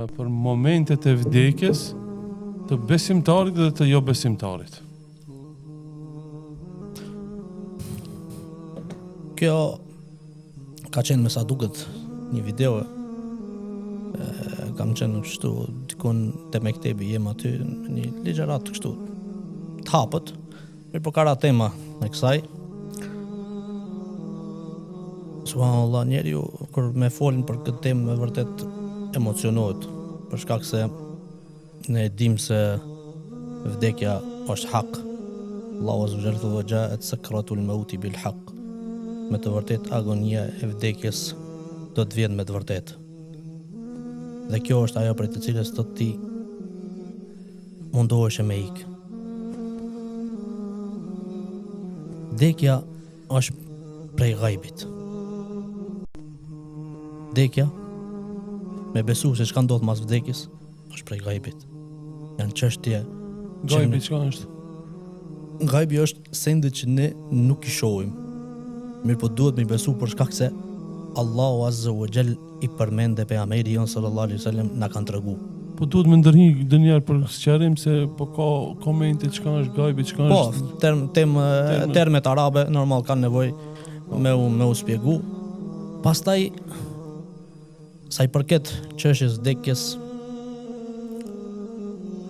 Për momentet e vdekjes të besimtarit dhe të jo besimtarit. Kjo ka qenë me sa duket një video, kam qenë kështu dikun te mektebi, jem aty në një ligjerat kështu të hapët, mirë po kara tema e kësaj. Subhanallah, njeriu kur me folin për këtë temë me vërtet emocionohet, për shkak se ne dim se vdekja është hak. Allahu azza wa jalla thotë ja'at sakratul mauti bil haq. Me të vërtet agonia e vdekjes do të vjen me të vërtet. Dhe kjo është ajo për të cilës do ti mundohesh me ik. Vdekja është prej gajbit. Vdekja, me besu se çka ndodh mas vdekjes, është prej gajbit. Janë çështje. Gajbi çka është? Gajbi është sende që ne nuk i shohim. Mirë po duhet me besu për shkak se Allahu azza wa jall i përmend dhe pejgamberi jon sallallahu alaihi wasallam na kanë tregu. Po duhet me ndërhi dënjar për sqarim se po ka komente çka është gajbi, çka është. Po, termet arabe normal kanë nevojë me u shpjegu. Pastaj sa i përket çështjes vdekjes,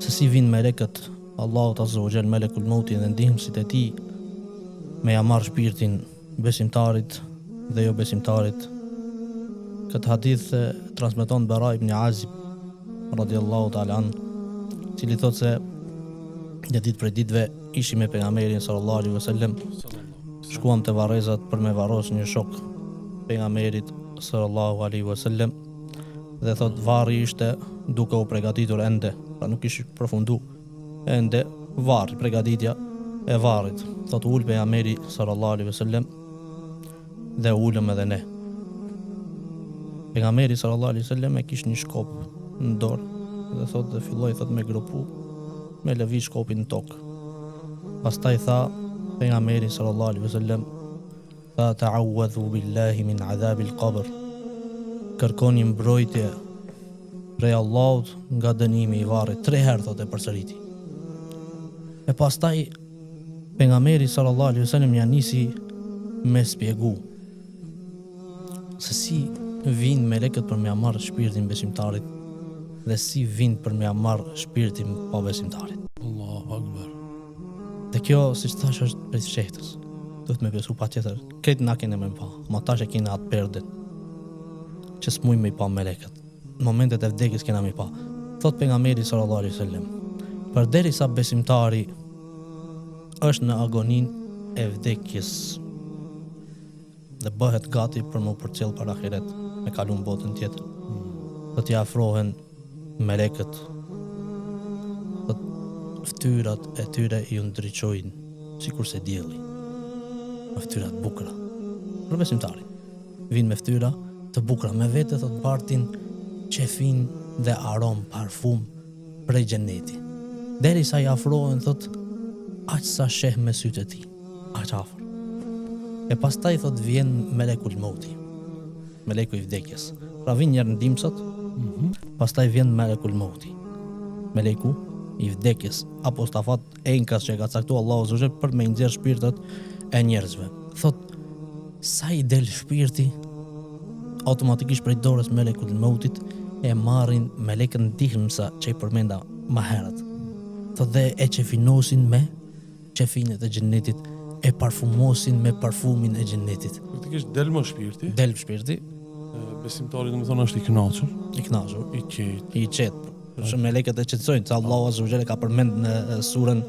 se si vinë melekët, Allahu azza wa jall, melekul mauti dhe ndihmësit e tij me ja marr shpirtin besimtarit dhe jo besimtarit. Këtë hadith transmeton Bara ibn Azib radiallahu ta'ala an, cili thot se një ditë prej ditëve ishim me pejgamberin sallallahu alaihi wasallam, shkuam te varrezat për me varros një shok pejgamberit sallallahu alaihi wasallam, dhe thot varri ishte duke u përgatitur ende, pra nuk ishi përfundu ende varri, përgatitja e varrit. Thot ul pejgamberi sallallahu alaihi wasallam dhe ulëm edhe ne. Pejgamberi sallallahu alaihi wasallam e kishte një shkop në dorë dhe thot dhe filloi thot me grupu, me lëviz shkopin në tokë. Pastaj tha pejgamberi sallallahu alaihi wasallam, tha ta'awadhu billahi min adhabil qabr. Kërkoni mbrojtje prej Allahut nga dënimi i varrit. 3 herë thot e përsëriti. E pastaj pejgamberi sallallahu alaihi wasallam ja nisi me spjegu se si vinë melekët për me marrë shpirtin besimtarit dhe si vinë për me marrë shpirtin pa besimtarit. Allahu akbar. Dhe kjo, siç thash, është prej fshehtës. Duhet me besu patjetër. Këtë na kene me pa, ma tash e kena atë perdet që s'muj me i pa melekët. Në momentet e vdekjes kena me i pa. Thot pejgamberi sallallahu alaihi wasallam, përderisa besimtari është në agonin e vdekjes dhe bëhet gati për më përcjell para ahiret, me kalun botën tjetër, do t'i afrohen melekët, do ftyrat e tyre i ndriçojnë sikur se dielli, me ftyrat bukura. Për besimtarin vinë me ftyra të bukura, me vete thot bartin qefin dhe arom, parfum prej xheneti. Derisa i afrohen thot aq sa sheh me sytë e tij, aq afër. E pastaj thot vjen melekul mauti, meleku i vdekjes. Pra vjen njërë ndimësat, pastaj vjen melekul mauti, meleku i vdekjes, apostafat enkas që e ka caktu Allahu azza wa jalla për me nxjerr shpirtat e njerëzve. Thot sa i del shpirti, automatikisht prej dorës melekul mautit e marrin melekën ndihmësa që i përmenda më herët. Thot dhe e qefinosin me qefinet e xhennetit, e parfumosin me parfumin e xhennetit. Praktikisht del më shpirti. Del shpirti. Besimtari domethënë është i kënaqur. I kënaqur. I qet. Shumë melekët e qetësojnë, se Allahu azza wa jalla ka përmend në surën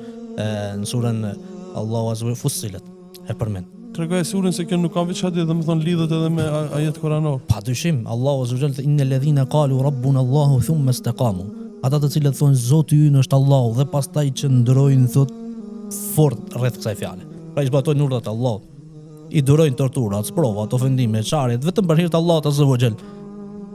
Allahu azza wa jalla Fussilet e përmend. Tregoj surën se kjo nuk ka veç hadith, domethënë lidhet edhe me ajet koranor. Padyshim, Allahu azza wa jalla innal ladhina qalu rabbuna Allahu thumma istaqamu. Ata të cilët thonë Zoti ynë është Allahu dhe pastaj që ndrojnë thot fort rreth kësaj fjale. Pra i zbatojnë urdhat e Allahut. I durojnë torturat, sprovat, ofendimet, çarjet vetëm për hir të Allahut azza wa jall.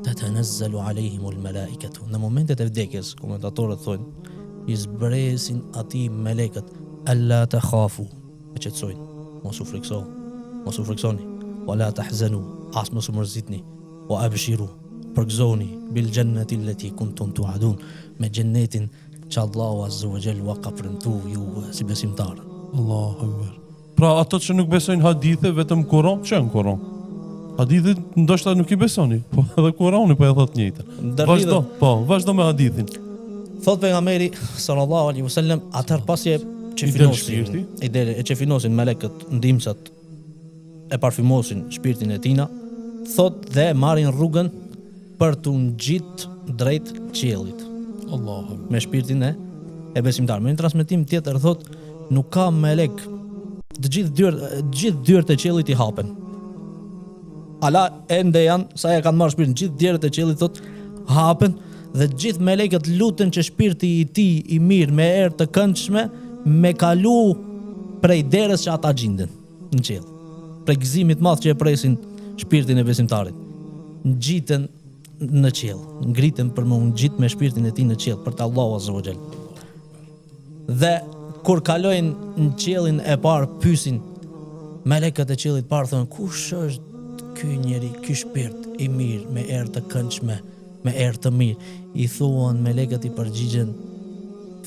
Tatanazzalu alehimul malaikatu. Në momentet e vdekjes, komentatorët thonë, i zbresin atij melekët, alla takhafu, e qetësojnë, mos u friksoni, wala tahzanu, as mos u mërzitni, wa abshiru, përgëzoni bil jannati allati kuntum tu'adun, me xhennetin që Allahu Azza wa Jall ka premtuar ju si besimtarë. Allahu Akbar. Pra ato që nuk besojnë hadithe, vetëm Kur'an, që në Kur'an? Hadithet ndoshta nuk i besoni, po edhe Kur'ani po e thot njëjtën. Vazhdo me hadithin. Thot pejgamberi sallallahu alaihi wasallam, atar pasi që finosin melekët ndihmësat e parfymosin shpirtin e tina, thot dhe marrin rrugën për të ngjit drejt qiellit. Allahu me shpirtin e besimtar. Me një transmetim tjetër thot, nuk ka melek, të gjithë dyert e qiellit i hapen. Ala ende janë sa e kanë marrë shpirtin, gjithë dyert e qiellit thot hapen dhe gjithë melekët luten që shpirti i tij i mirë me erë të këndshme me kalu prej derës që ata gjenden në qiell. Prej gëzimit madh që e presin shpirtin e besimtarit. Ngjiten në qiell, ngriten për më ngjit me shpirtin e tij në qiell për të Allahu Azza wa Jall. Dhe kur kalojnë në qiellin e parë pyesin melekët e qiellit parë, thonë, kush është ky njeri, ky shpirt i mirë me erë të këndshme, me erë të mirë? I thuan melekët, i përgjigjen,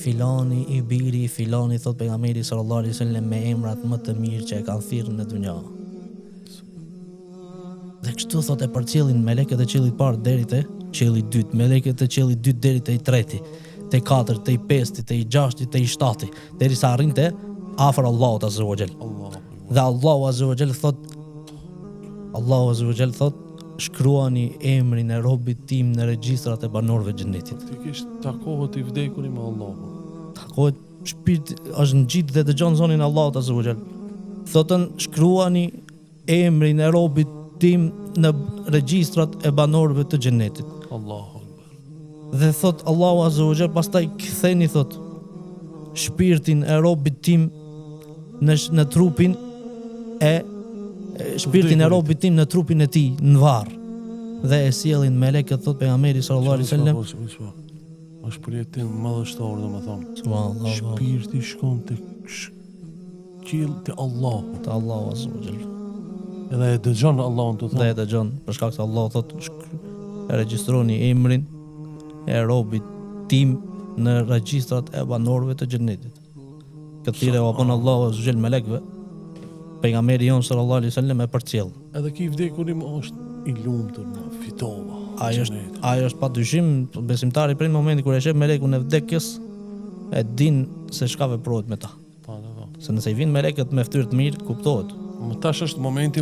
filani i biri i filani, thot pejgamberi sallallahu alaihi wasallam, me emrat më të mirë që e kanë thirrur në dunja. Dhe kështu thot e përcjellin melekët e qiellit parë deri te qielli i dytë, melekët e qiellit dytë deri te i treti, te i katërt, te i pestit, te i gjashtit, te i shtati, derisa arrinte afër Allahut Azza wa Jall. Dhe Allahu Azza wa Jall thot, shkruani emrin e robit tim në regjistrat e banorëve të xhennetit. Ti kish takohet i vdekurin me Allahun. Takohet shpirti është ngjit dhe dëgjon zonin e Allahut Azza wa Jall. Thotën, shkruani emrin e robit tim në regjistrat e banorëve të xhennetit. Allahu Akbar. Dhe thot Allahu Azza wa Jall, pastaj ktheni thot shpirtin e robit tim në trupin e shpirtin e robit tim në trupin e tij në varr. Dhe e sjellin melekët, thot pejgamberi sallallahu alaihi wasallam. Është për jetin madhështor, domethënë. Subhanallahu. Shpirti shkon te qiell te Allahu, te Allahu Azza wa Jall. Edhe e dëgjon Allahun të thonë. Dhe e dëgjon, për shkak se Allahu thot, regjistroni emrin e robit tim në regjistrat e banorëve të xhennetit. Këtire u bën Allahu Azza wa Jall melekëve. Pejgamberi jon sallallahu alaihi wasallam e përcjell. Edhe ki vdekurim është i lumtur, fitova. Ai është padyshim besimtari prej momentit kur e sheh melekun e vdekjes, e din se çka veprohet me ta. Se nëse i vin melekët me fytyrë të mirë, kuptohet. Tash është momenti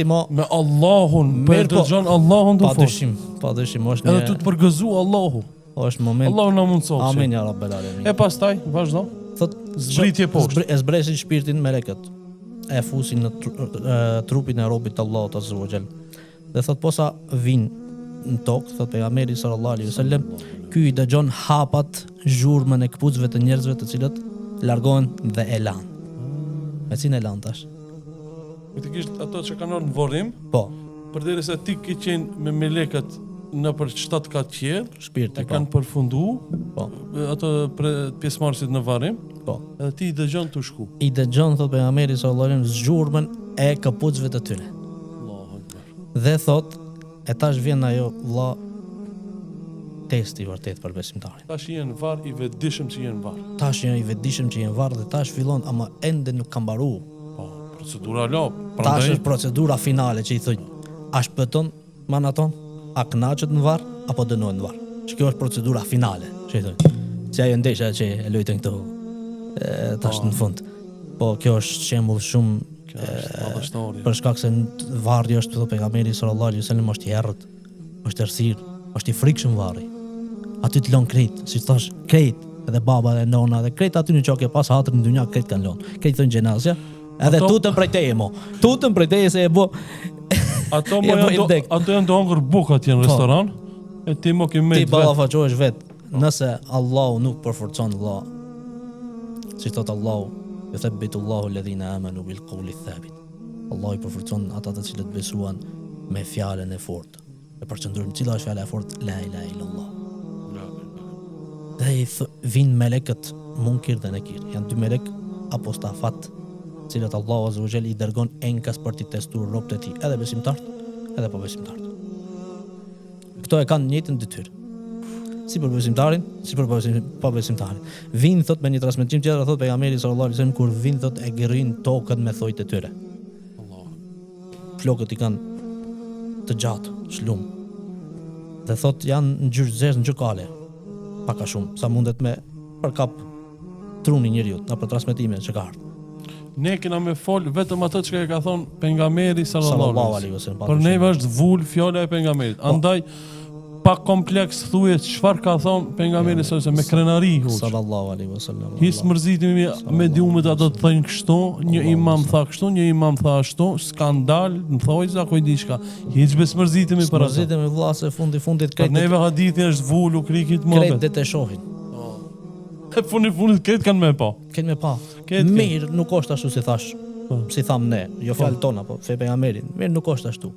me Allahun, për të dëgjon Allahun të fort. Padyshim është edhe të përgëzu Allahu. Është moment. Allahu na mundson. Amin ya rabbel alamin. E pastaj vazhdo. Thot zbritje poshtë. E zbresin shpirtin melekët. E fusin në trupin e robit të Allahut Azza wa Jall. Dhe thot posa vin në tokë, thot pejgamberi sallallahu alaihi wasallam, ky i dëgjon hapat zhurmën e këpucëve të njerëzve të cilët largohen dhe e lan. Me cilën e lan tash? Faktikisht ato që kanë ardhur në varrim, po, përderisa ti ke qenë me melekët në për 7 kat qiell, shpirti kanë përfunduar, po, ato pjesëmarrësit në varrim, po. Edhe ti i dëgjon të shku. I dëgjon, thot pejgamberi sallallahu alaihi wasallam, zhurmën e këpucëve të tyre. Allahu Akbar. Dhe thot, e tash vjen ajo vlla testi i vërtet për besimtarin. Tash janë varr, i vetëdijshëm që janë varr. Tash janë i vetëdijshëm që janë varr dhe tash fillon, ama ende nuk ka mbaruar. Po, procedura lo. Tash është procedura finale që i thonë, a shpëton manaton, a kënaqet në varr apo dënohet në varr. Që kjo është procedura finale, që i thonë. Si ajo ndeshja që e lojtën këto tash në fund. Po kjo është shembull shumë për shkak se varri është, thotë pejgamberi sallallahu alaihi wasallam, është i errët, është errësirë, është i frikshëm varri. Aty të lën krejt, si thash, krejt, edhe baba dhe nona dhe krejt aty në çokë pas hatrit në dynja krejt kanë lënë. Krejt thon gjenazja, edhe tutën prej teje mo. Tutën prej teje se e bë. Ato janë do hongër bukë atje në restoran. E ti mo ke me. Ti ballafaqohesh vet. Nëse Allahu nuk përforcon vëlla. Si thot Allahu, yuthabbitu Allahu alladhina amanu bil qawli thabit. Allahu i përforcon ata të cilët besuan me fjalën e fortë. E përqendruar në cila është fjala e fortë, la ilaha illallah. Dhe i vin melekët Munkir dhe Nakir. Janë dy melek apostafat, cilët Allahu Azza wa Jall i dërgon enkas për t'i testuar robët e tij, edhe besimtarët, edhe pa besimtarët. Këto e kanë njëjtën detyrë. Si për besimtarin, si për pabesimtarin. Vinë thot me një transmetim tjetër thot pejgamberi sallallahu alajhi wasallam kur vinë thot e gërrin tokën me thojtë e tyre. Flokët i kanë të gjatë, shlum. Dhe thot janë në gjyrë zezë, në gjykale. Paka shumë, sa mundet me përkap truni njeriu, na për transmetime që ka ardhur. Ne kena me fol vetëm atë që ka thonë pejgamberi sallallahu alaihi wasallam. Për neve është vul fjala e pejgamberit. Andaj pa kompleks thuhet çfarë ka thonë pejgamberi sallallahu alaihi wasallam me krenari hoç. Sallallahu alaihi wasallam. His mërzitemi me diumet ato të thënë kështu, një imam tha kështu, një imam tha ashtu, skandal, në thojza ku diçka. Hiç bes mërzitemi për ato. Mërzitemi vëlla se fundit Për neve hadithi është vulu krikit më. Kretë të shohin. Funit këtë kanë me pa. Këtë me pa. Mirë nuk është ashtu si thash. Si tham ne, jo fjalë tona, po fe pejgamberin. Mirë nuk është ashtu.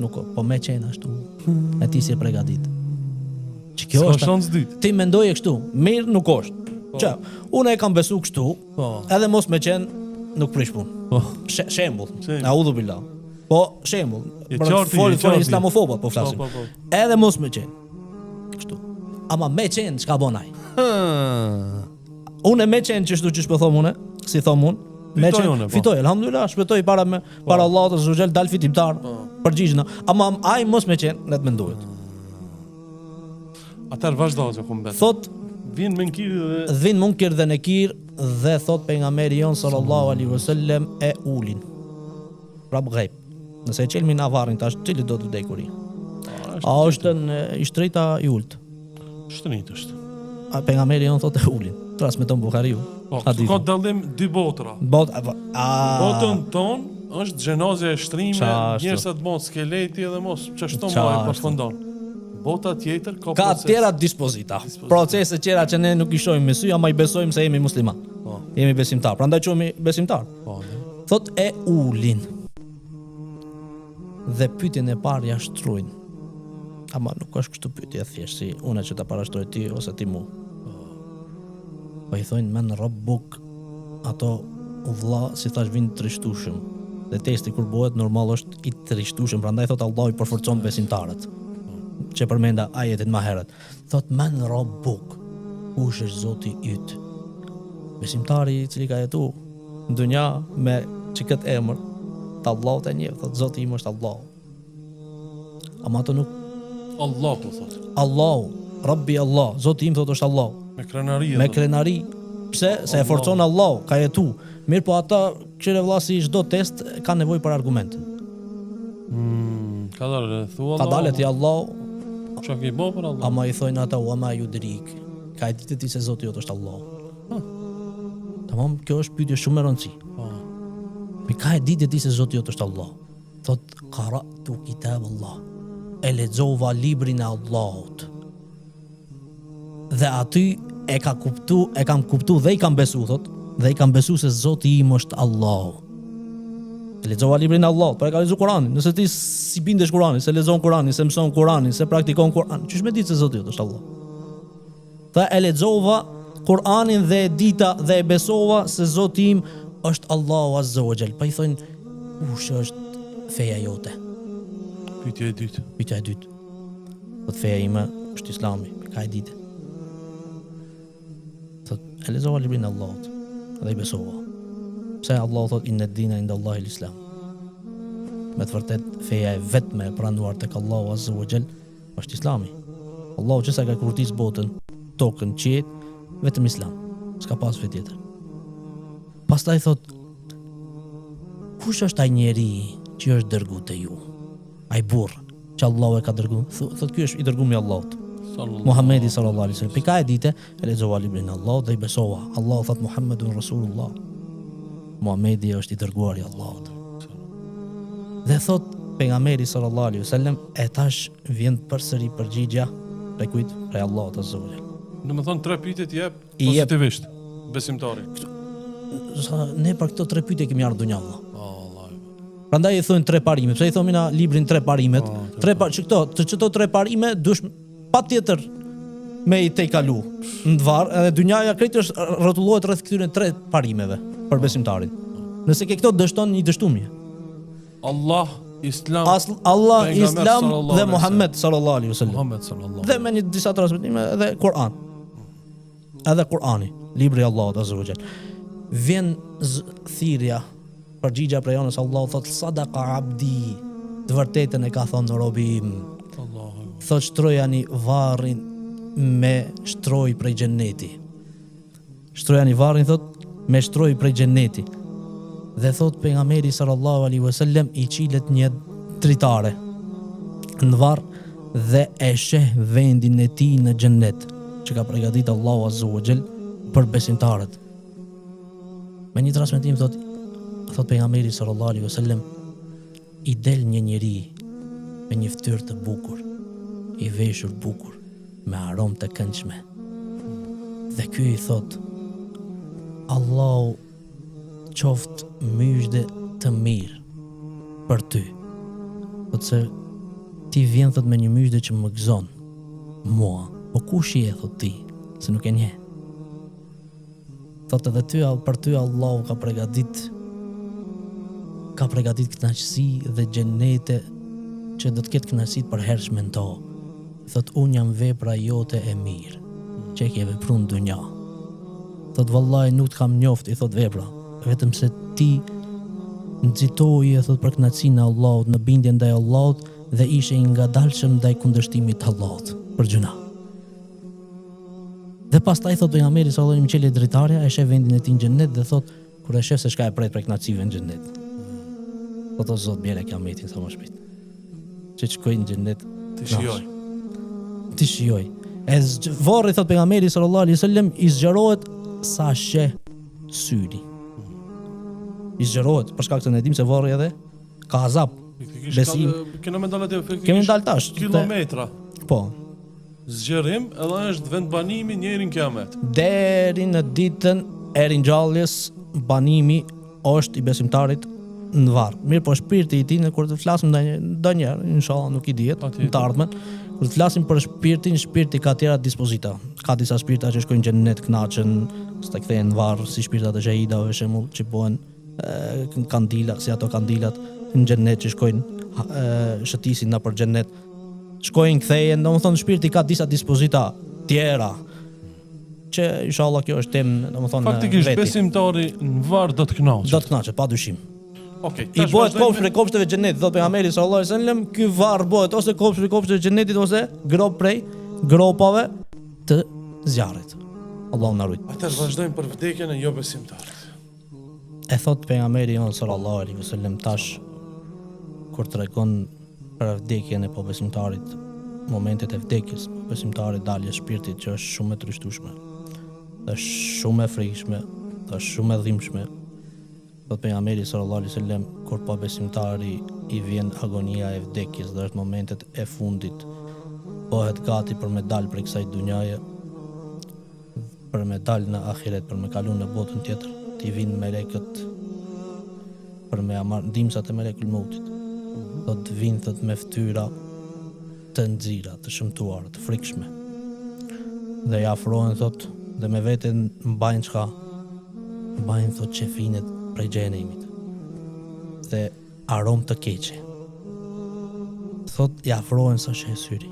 Nuk, po me qenë ashtu. E ti si e pregadit. Që kjo është. Ti mendoje kështu. Mirë nuk është. Që, unë e kam besu kështu, edhe mos me qenë nuk prish punë. Shembull. Audhu billah. Po shembull. Fol islamofobat po flasim. Edhe mos me qenë kështu. Ama me qenë çka bonaj. Unë me qenë çështu që shpëthom unë, si thom unë, me qenë fitoj, alhamdulillah, shpëtoj para Allahut azza wa jall dal fitimtar. Përgjigjna, ama ai mos me qenë, le të mendohet. Atëherë vazhdo që kumbet. Thot vin munkir dhe nekir dhe thot pejgamberi jon sallallahu alaihi wasallam e ulin. Rab ghaib. Nëse e çelmin avarrin tash, cili do të vdekuri? A është i shtrejta i ult? Shtrit është. A pejgamberi jon thotë ulin. Transmeton Buhariu. Ka dallim dy botra. Botën ton është xhenozja e shtrime, njerëzit të mos skeleti edhe mos çashton më përfundon. Bota tjetër ka tjera dispozita. Procese tjera që ne nuk i shohim me sy, ama i besojmë se jemi musliman. Jemi besimtar. Prandaj quhemi besimtar. Thot e ulin. Dhe pyetjen e parë ja shtrujnë. Ama nuk është kështu pyetje thjesht si unë që ta parashtroj ti ose ti mu. Po i thonë men rabbuk, ato vëlla si thash vinë trishtueshëm. Dhe testi kur bëhet normal është i trishtueshëm, prandaj thot Allahu i përforcon besimtarët. Që përmenda ajetin më herët. Thot men rabbuk, kush është Zoti yt? Besimtari i cili ka jetu në dunja me çiket emër, të Allahut e njeh, thot Zoti im është Allahu. Ama ato nuk Allahu thot. Allahu, Rabbi Allah, Zoti im thot është Allahu. Me krenari. Pse? Se e forcon Allahu, ka jetu. Mirë po ata, këshire vëlla si çdo test, ka nevojë për argument. Ka dalë thua Allah. Ka dalë ti Allahu. Çka ke bë për Allah? Ama i thojnë ata wa ma yudrik. Ka e ditë ti se Zoti jot është Allahu. Tamam, kjo është pyetje shumë e rëndësishme. Mi ka e ditë ti se Zoti jot është Allahu. Thot qara'tu kitab Allah. E lexova librin e Allahut. Dhe aty e kam kuptu dhe i kam besu, thot, dhe i kam besu se Zoti im është Allahu. E lexova librin e Allahut, por e ka lexuar Kur'anin. Nëse ti si bindesh Kur'anit, se lexon Kur'anin, se mëson Kur'anin, se praktikon Kur'an, çish me ditë se Zoti jot është Allahu? Tha e lexova Kur'anin dhe e dita dhe e besova se Zoti im është Allahu azza wa jall. Pa i thonë, kush është feja jote? Pyetja e dytë. Thot feja ime është Islami, ka e ditë. Thot e lexova librin e Allahut dhe i besova. Pse Allahu thot inna ad-dina inda Allahi al-Islam. Me të vërtet feja e vetme e pranuar tek Allahu azza wa jall është Islami. Allahu që sa ka kurtis botën, tokën, qiejt, vetëm Islam. S'ka pas fe tjetër. Pastaj thot kush është ai njeri që është dërguar te ju? Ai burr që Allahu e ka dërguar. Thot ky është i dërguar i Allahut. Muhamedi sallallahu alaihi wasallam. Pika e ditë e lexova librin e Allahut dhe i besova. Allahu thot Muhammedun Rasulullah. Muhamedi është i dërguari i Allahut. Dhe thot pejgamberi sallallahu alaihi wasallam, e tash vjen përsëri përgjigja prej kujt? Prej Allahut azza wa jall. Domethënë tre pyetje të jep pozitivisht besimtari. Ne për këto tre pyetje kemi ardhur dunja Allah. Prandaj i thonë tre parime. Pse i thonë na librin tre parimet? Çto tre parime dush patjetër me i te kalu në varr, edhe dunjaja krejt është rrotullohet rreth këtyre tre parimeve për besimtarin. Nëse ke këto dështon një dështumje. Allah Islam, Allah, pejgamber Islam sallallahu dhe alaihi Muhammed sallallahu alaihi wasallam. Muhammed sallallahu. Dhe me një disa transmetime edhe Kur'an. Edhe Kur'ani, libri i Allahut azza wa jall. Vjen thirrja, përgjigja prej anës Allahu thot sadaqa abdi. Të vërtetën e ka thonë robi im. Allahu. Thot shtrojani varrin me shtroj prej xheneti. Shtrojani varrin thot me shtroj prej xheneti. Dhe thot pejgamberi sallallahu alaihi wasallam i qilet një dritare në varr dhe e sheh vendin e tij në xhennet që ka përgatitur Allahu azza wa jall për besimtarët. Me një transmetim thot pejgamberi sallallahu alaihi wasallam i del një njeri me një fytyrë të bukur, i veshur bukur, me aromë të këndshme. Dhe ky i thot Allahu qoftë myshde të mirë për ty. Thot se ti vjen thot me një myshde që më gëzon mua. Po kush je thot ti, se nuk e njeh. Thot edhe ty për ty Allahu ka përgatit kënaqësi dhe xhenete që do të ketë kënaqësi për hershme në to. Thot unë jam vepra jote e mirë që e ke vepruar në dunja. Thot vallahi nuk të kam njoft, i thot vepra, vetëm se ti nxitoje thot për kënaqësinë e Allahut, në bindje ndaj Allahut dhe ishe i ngadalshëm ndaj kundërshtimit të Allahut për gjuna. Dhe pastaj thot pejgamberi sallallahu alaihi wasallam dritarja e sheh vendin e tij në xhennet dhe thot kur e sheh se çka e pret për kënaqësive në xhennet. Thot o Zot bjerë kiametin sa më shpejt. Që shkoj në xhennet Ti shijoj. Ti shijoj. Varri thot pejgamberi sallallahu alaihi wasallam i zgjerohet sa sheh syri. I zgjerohet për shkak se ne dim se varri edhe ka azab. Besim. Kena me dalë atje. Kemi dalë tash. Kilometra. Po. Zgjerim edhe është vend banimi njëri në kiamet. Deri në ditën e ringjalljes banimi është i besimtarit në varr. Mirë, po shpirti i tij, kur të flasim ndonjëherë, inshallah nuk i dihet, në të ardhmen, kur të flasim për shpirtin, shpirti ka tjera dispozita. Ka disa shpirta që shkojnë në xhennet, kënaqen, s'ta kthehen në varr, si shpirtat e shahidave, për shembull, që bëhen kandila, si ato kandilat në xhennet që shkojnë shëtisin nëpër xhennet. Shkojnë kthehen, domethënë shpirti ka disa dispozita tjera që inshallah kjo është temë, domethënë faktikisht besimtari në varr do të kënaqet. Do të kënaqet padyshim. Okej. I bëhet kopsh prej kopshteve të xhenetit, thot pejgamberi sallallahu alajhi wasallam, ky varr bëhet ose kopsh prej kopshteve të xhenetit ose grop prej gropave të zjarrit. Allahu na ruaj. Atëherë vazhdojmë për vdekjen e jo besimtarit. E thot pejgamberi sallallahu alajhi wasallam tash kur tregon për vdekjen e besimtarit, momentet e vdekjes, besimtari dalje shpirtit që është shumë e tryshtueshme, është shumë e frikshme, është shumë e dhimbshme. Thot pejgamberi sallallahu alaihi wasallam kur besimtari i vjen agonia e vdekjes dhe është momentet e fundit, bëhet gati për me dal prej kësaj dunjaje, për me dal në ahiret, për me kalu në botën tjetër, t'i vinë melekët për me marr ndihmësat e melekul mautit. Thot vinë thot me fytyra të nxira, të shëmtuara, të frikshme. Dhe ja afrohen thot dhe me veten mbajnë çka? Mbajnë thot qefinet prej xhenemit dhe aromë të keqe. Thot i afrohen sa sheh syri.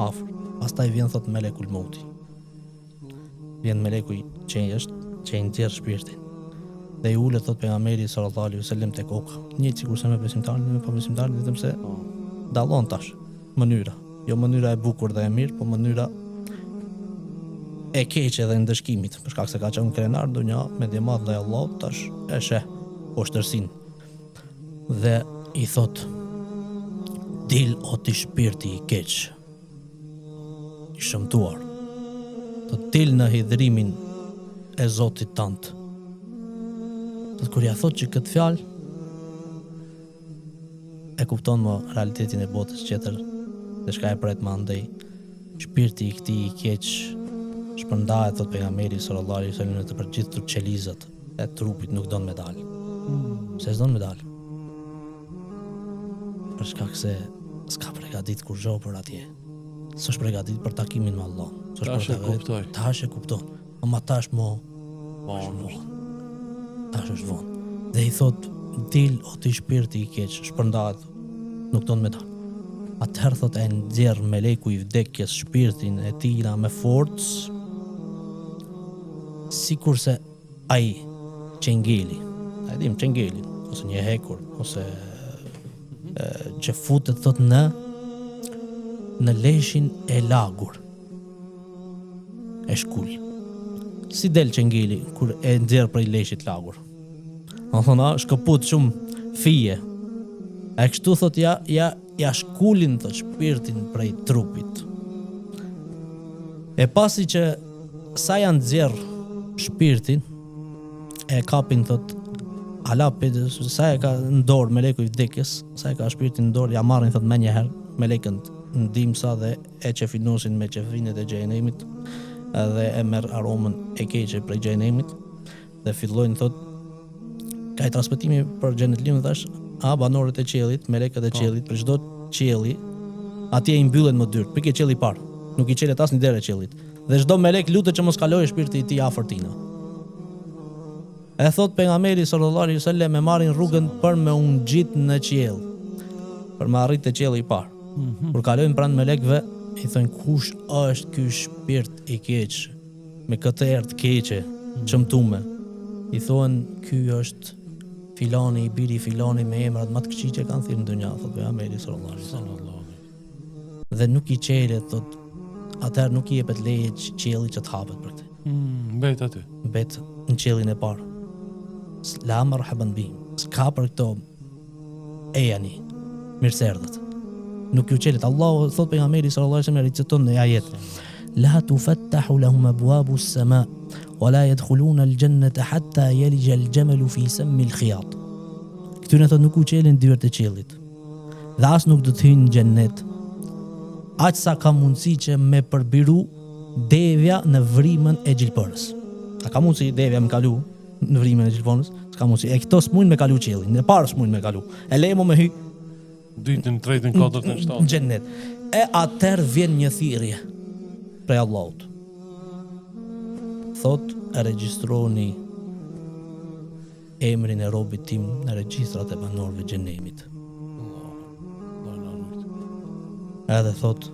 Afër. Pastaj vjen thot melekul mauti. Vjen meleku që i nxjerr shpirtin. Dhe i ulet thot pejgamberi sallallahu alaihi wasallam tek koka. Një sikurse me besimtarin dhe me pabesimtarin, vetëm se dallon tash mënyra. Jo mënyra e bukur dhe e mirë, po mënyra e keqe dhe ndëshkimit, për shkak se ka qenë krenar ndonjë me djemat dhe Allah tash e sheh poshtërsinë. Dhe i thot dil o ti shpirti i keq, i shëmtuar, të dil në hidhrimin e Zotit tant. Dhe kur ja thot që këtë fjalë e kupton më realitetin e botës tjetër dhe shka e pret më andej, shpirti i këtij i keq shpërndahet thot pejgamberi sallallahu alaihi wasallam të përgjithë qelizat e trupit nuk don me dal. Se s'don me dal. Për shkak se s'ka përgatit kur zho për atje. S'është përgatit për takimin me Allah. Tash e kupton. Ama tash tash është vonë. Dhe i thot dil o ti shpirti i keq, shpërndahet nuk don me dal. Atëherë thot e nxjerr meleku I vdekjes shpirtin e tij me forcë, sikurse ai çengeli, a dim çengeli, ose një hekur, ose që futet thot në leshin e lagur, e shkull. Si del çengeli kur e nxjerr prej leshit lagur? Do thonë, shkëput shumë fije. E kështu thot ja shkullin thot shpirtin prej trupit. E pasi që sa janë nxjerr shpirtin, e kapin thot alapit, sa e ka në dorë meleku I vdekjes, sa e ka shpirtin në dorë, ja marrin thot me njëherë melekën në dimsa dhe e qefinosin me qefinet e xhenemit, dhe e merr aromën e keqe prej xhenemit dhe fillojnë thot ka I transmetimi për xhenetlimin thash, banorët e qiellit, melekët e qiellit, për çdo qielli, atje I mbyllen më dyrt, pikë qielli I parë, nuk I çelet asnjë derë qiellit. Dhe çdo melek lutet që mos kalojë shpirti I tij afër tina. E thot pejgamberi sallallahu alaihi wasallam, e marrin rrugën për me u ngjit në qiell, për me arrit te qielli I parë. Kur kalojnë pranë melekëve, I thonë kush është ky shpirt I keq, me këtë erë të keqe, çmtume. I thonë ky është filani I biri filani me emrat më të këqij që kanë thirrë në dunja, thot pejgamberi sallallahu alaihi wasallam. Dhe nuk I çelet thot, atëherë nuk I jepet leje qielli që të hapet për këtë. Mbet aty. Mbet në qiellin e parë. La marhaban bihim. S'ka për këto ejani, mirëserdhët. Nuk ju çelet. Allahu thot pejgamberi sallallahu alaihi wasallam riciton në ajet. La tufattahu lahum abwabu as-sama wa la yadkhuluna al-jannata hatta yalija al-jamalu fi sammi al-khiyat. Këtyre thot nuk u çelen dyert e qiellit. Dhe as nuk do të hyjnë në xhennet. Aq sa ka mundësi që me përbiru devja në vrimën e gjilpërës. A ka mundësi devja me kalu në vrimën e gjilpërës? S'ka mundësi. E këto s'mujnë me kalu qiellin, në parë s'mujnë me kalu. E lejmo me hy dytën, tretën, katërtën, shtatën në xhennet. E atëherë vjen një thirrje prej Allahut. Thot, e regjistroni emrin e robit tim në regjistrat e banorëve xhenemit. Edhe thot,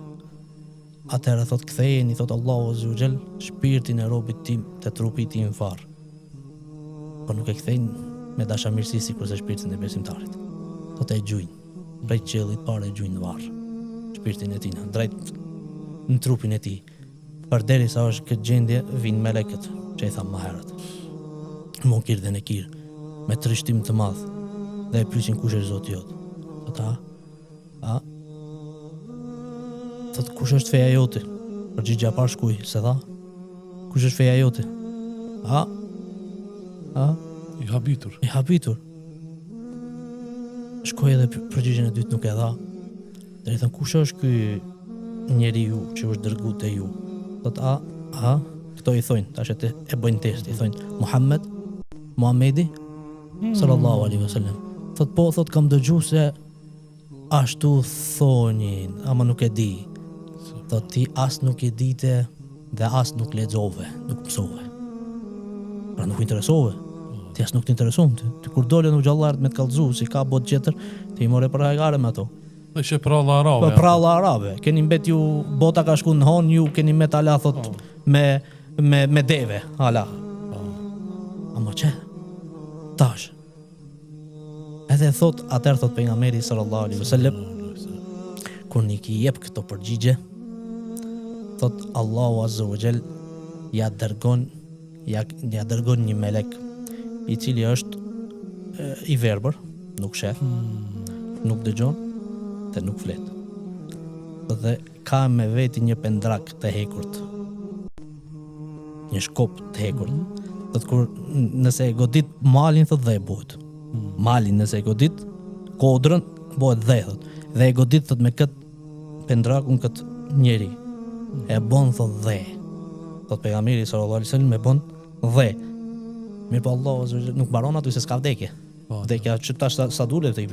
atëherë thot ktheheni, thot Allahu azza wa jall, shpirtin e robit tim te trupi tim varr. Po nuk e kthejnë me dashamirësi sikurse shpirtin e besimtarit. Thot e gjujnë prej qiellit parë, e gjujnë varr shpirtin e tij drejt në trupin e tij. Përderisa është këtë gjendje, vinë melekët që I thamë më herët. Munkir dhe Nekir, me trishtim të madh, dhe e pyesin kush është Zoti jot. Thot Thot kush është feja jote? Përgjigja e parë shkuj, se tha. Kush është feja jote? I habitur. I habitur. Shkoj edhe përgjigjen e dytë nuk e dha. Dhe I thënë kush është ky njeriu që është dërguar te ju? Thot këto I thonë, tash e bëjnë test, I thonë Muhamedi sallallahu alaihi wasallam. Thot po, thot kam dëgjuar se ashtu thonin, ama nuk e di. Thot ti as nuk e dite dhe as nuk lexove, nuk mësove. Pra nuk interesove. Ti as nuk të intereson. Ti kur dole në xhallarët me të kallëzu, si ka botë tjetër, ti I more për hajgare me ato. Dhe që pralla arabe. Po pralla arabe. Keni mbet ju, bota ka shku në hon, ju keni mbet ala thot me deve, ala. Ama që? Tash. Edhe thot, atëherë thot pejgamberi sallallahu alaihi wasallam, kur nuk I jep këto përgjigje, thot Allahu azza wa jall ja dërgon një melek I cili është I verbër, nuk sheh, nuk dëgjon dhe nuk flet. Dhe ka me veti një pendrak të hekurt, një shkop të hekurt. Thot kur nëse e godit malin, thot dhe e bëhet. Malin nëse e godit kodrën, bëhet dhe, thot. Dhe e godit thot me këtë pendrakun këtë njeri. E bon thot dhe. Thot pejgamberi sallallahu alaihi wasallam e bon dhe. Mirë po Allahu nuk mbaron aty se s'ka vdekje. Vdekja që tash sa dule të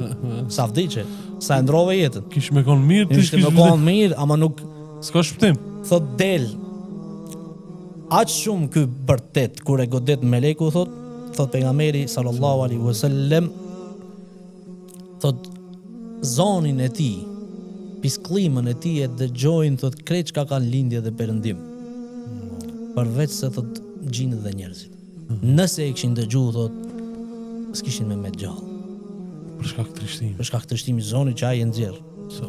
sa vdiqe, sa e ndrove jetën. Kish me konë mirë, ti Ishte me konë mirë, ama nuk s'ka shpëtim. thot del. Aq shumë ky bërtet kur e godet meleku thot pejgamberi sallallahu alaihi wasallam, thot zonin e tij, pisklimën e tij e dëgjojnë thot krejt çka kanë lindje dhe perëndim. Përveç se thot gjinët dhe njerëzit. Nëse e kishin dëgjuar thot s'kishin me gjallë. Për shkak të trishtimi. Për shkak të trishtimi zonit që ai e nxjerr. So,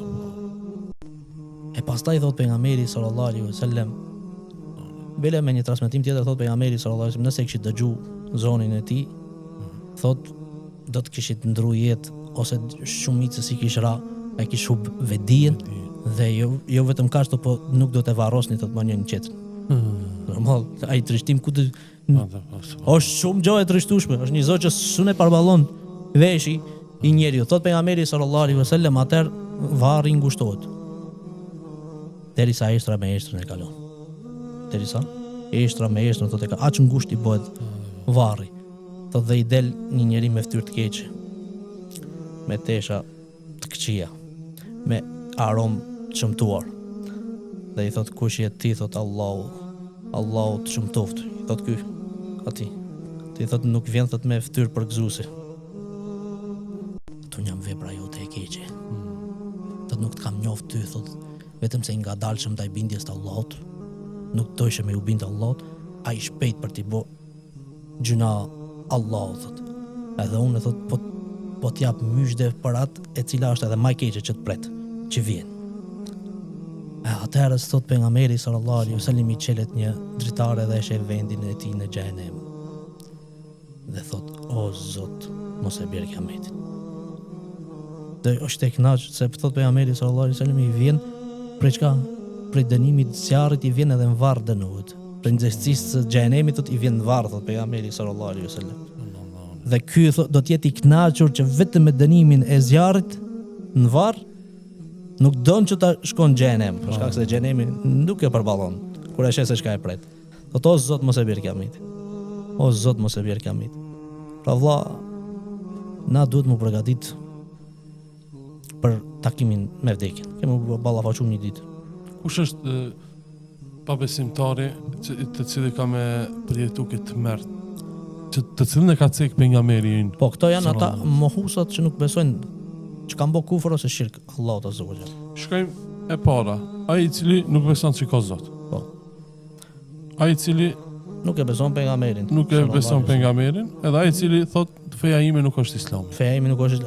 E pastaj thot pejgamberi sallallahu alaihi wasallam, bile me një transmetim tjetër thot pejgamberi sallallahu alaihi wasallam, nëse kishit dëgju zonin e tij, thot do të kishit ndru jetë ose shumicës i kish ra, ai kish hub vedijen dhe jo vetëm kaq, po nuk do të varrosni thot më njërin tjetrin. Normal, ai trishtim ku të është shumë gjë e trishtueshme, është një zot që s'u përballon veshi i njeriu. Thot pejgamberi sallallahu alaihi wasallam, atëherë varri ngushtohet. Derisa eshtra me eshtrën e kalon. Derisa eshtra me eshtrën thotë ka aq ngusht i bëhet varri. Thotë dhe i del një njeri me fytyrë të keqe, me tesha të këqija, me aromë të shëmtuar. Dhe i thotë kush je ti, thotë Allahu të shëmtoft. I thotë ky ati. Ti thotë nuk vjen thotë me fytyrë përgëzuese. Tu jam vepra jote e keqe. Thotë nuk të kam njoft ty, thotë vetëm se nga dalshëm ndaj bindjes të Allahut, nuk dojshë me u bindë Allahut, a i shpejt për t'i bo gjuna Allahut, thot. Edhe unë thot, po t'jap myshde për atë e cila është edhe maj keqe që t'pret, që vjen. Atëherës thot pejgamberi sallallahu alaihi wasallam, i çelet një dritare dhe e sheh vendin e tij në xhenem. Dhe thot, o Zot, mos e bjerë kiametin. Dhe është e kënaqur se thot pejgamberi sallallahu alaihi wasallam, i vjen prej çka? Prej dënimit zjarrit i vjen edhe në varr dënohet. Prej nxehtësisë së xhenemit thot i vjen në varr, thot pejgamberi sallallahu alaihi wasallam. Dhe ky thot do të jetë i kënaqur që vetëm me dënimin e zjarrit në varr nuk don që ta shkon në xhenem, për shkak se xhenemi nuk e përballon kur e sheh se çka e pret. Thot o Zot mos e bjerë kiametin. O Zot mos e bjerë kiametin. Pra vlla, na duhet mu përgatit për takimin me vdekjen. Kemë ballafaqur një ditë. Kush është pabesimtari të cili ka me përjetu këtë mërë, të cilën e ka cek pejgamberi ynë? Po këto janë ata mohusat që nuk besojnë, që kanë bë kufër ose shirk Allahut azza wa jall. Shkojmë e para, ai i cili nuk beson se ka Zot. Po. Ai i cili nuk e beson pejgamberin. Nuk e beson pejgamberin, edhe ai i cili thot feja ime nuk është Islami. Feja ime nuk është